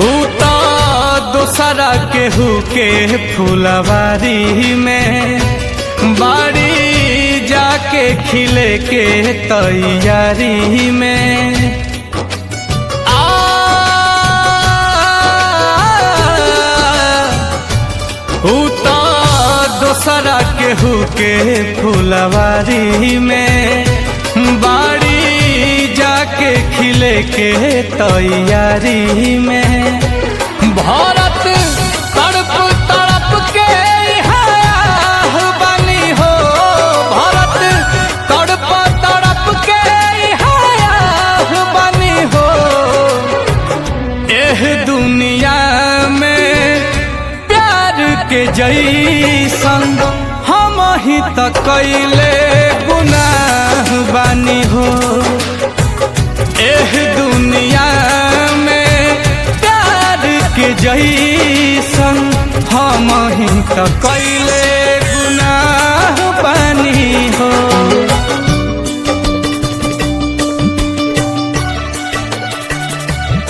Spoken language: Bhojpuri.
उता दोसरा केहू के फुलवारी में बाड़ी जाके खिले के तैयारी में उता दोसरा केहू के फुलवारी में बाड़ी जाके खिले के तैयारी में भारत तड़प तड़प के बनी हो भारत तड़प तड़प के बनी हो एह दुनिया में प्यार के जैसन हम ही त कैले गुनाह बानी हो एह दुनिया के जैसन हम ही त कैले